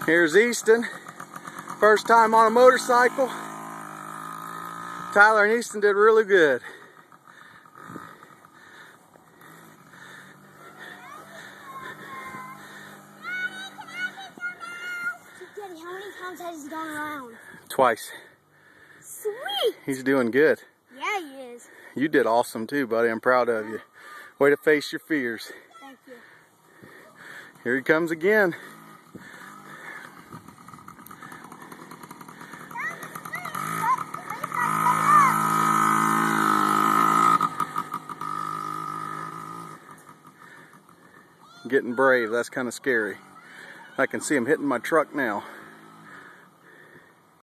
Here's Easton, first time on a motorcycle. Tyler and Easton did really good. Daddy, how many times has he gone around? Twice. Sweet! He's doing good. Yeah, he is. You did awesome too, buddy. I'm proud of you. Way to face your fears. Thank you. Here he comes again. Getting brave. That's kind of scary. I can see him hitting my truck now.